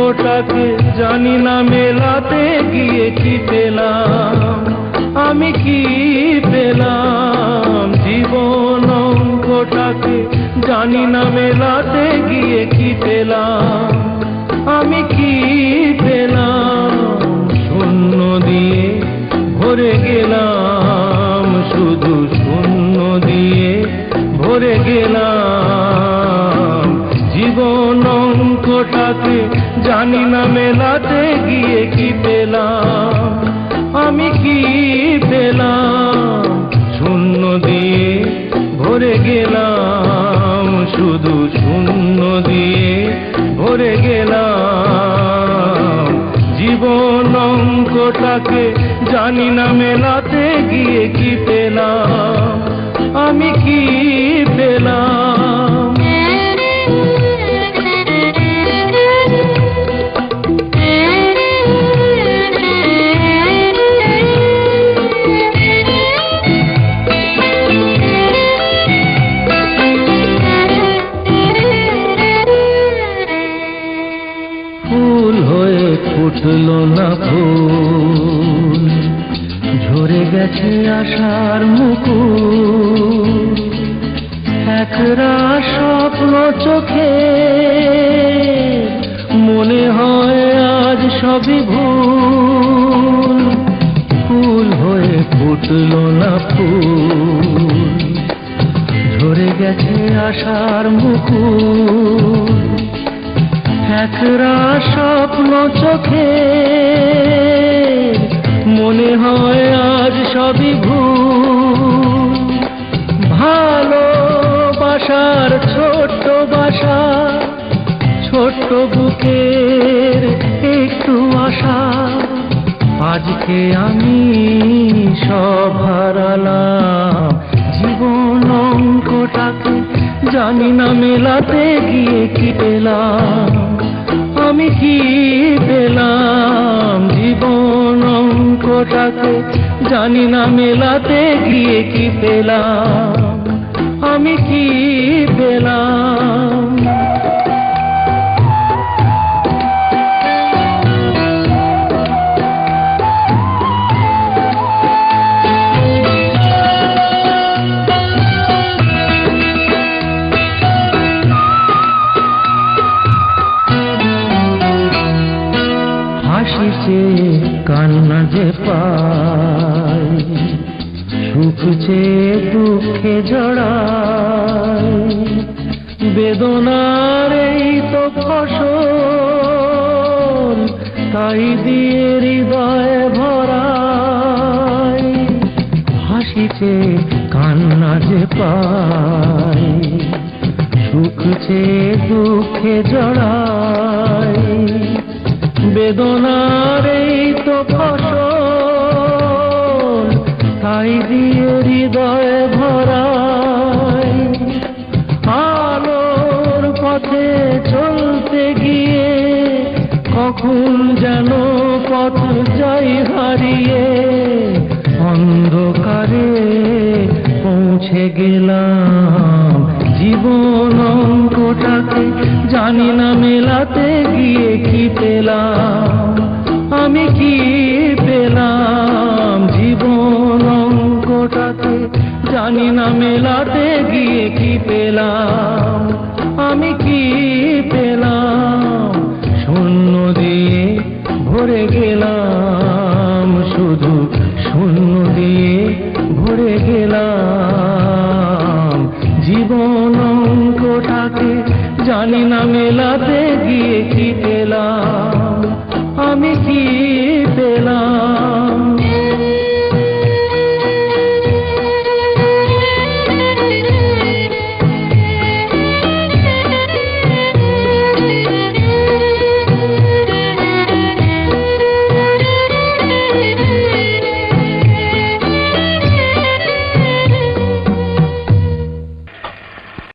অঙ্কটাকে জানি না মেলাতে গিয়ে কি পেলাম, আমি কি পেলাম। জীবন অঙ্কটাকে জানি না মেলাতে গিয়ে কি পেলাম, আমি কি পেলাম। শূন্য দিয়ে ভরে গেলাম, শুধু শূন্য দিয়ে ভরে গেলাম। জীবন অঙ্কটাকে জানি না মেলাতে গিয়ে কি পেলাম, আমি কি পেলাম। শূন্য দিয়ে ভরে গেলাম, শুধু শূন্য দিয়ে ভরে গেলাম। জীবন অঙ্কটাকে জানি না মেলাতে গিয়ে কি পেলাম, আমি কি পেলাম। ফুল হয়ে ফুটলো না ফুল, ঝরে গেছে আশার মুকুল। একরা স্বপ্ন চোখে মনে হয় আজ সবই ভুল। ফুল হয়ে ফুটলো না ফুল, ঝরে গেছে আশার মুকুল। একরা স্বপ্ন চোখে মনে হয় আজ সবই ভুল। ভালোবাসার ছোট্ট বাসা, ছোট্ট বুকের একটু আশা, আজকে আমি সব হারালাম। জীবন অঙ্কটাকে জানি না মেলাতে গিয়ে কি পেলাম, আমি কি পেলাম। জীবন অঙ্কটাকে জানি না মেলাতে গিয়ে কি পেলাম, আমি কি পেলাম। হাসিছে কান্না যে পাই, সুখ যে দুঃখে জড়াই। বেদনার এই তো ফসল, তাই দিয়ে হৃদয় ভরাই। হাসিছে কান্না যে পাই, সুখ যে দুঃখে জড়াই। বেদনার এই তো ফসল, তাই দিয়ে হৃদয় ভরাই। আলোর পথে চলতে গিয়ে কখন যেন পথ যাই হারিয়ে। অন্ধকারে পৌঁছে গেলাম, জীবন অঙ্কটাকে জানি না মেলাতে গিয়ে কি পেলাম, আমি কি পেলাম। জীবন অঙ্কটাকে জানি না মেলাতে গিয়ে কি পেলাম, আমি কি পেলাম। শূন্য দিয়ে ভরে গেলাম, শুধু শূন্য দিয়ে ভরে গেলাম। জীবন অঙ্কটাকে জানি না মেলাতে গিয়ে কি পেলাম, আমি কি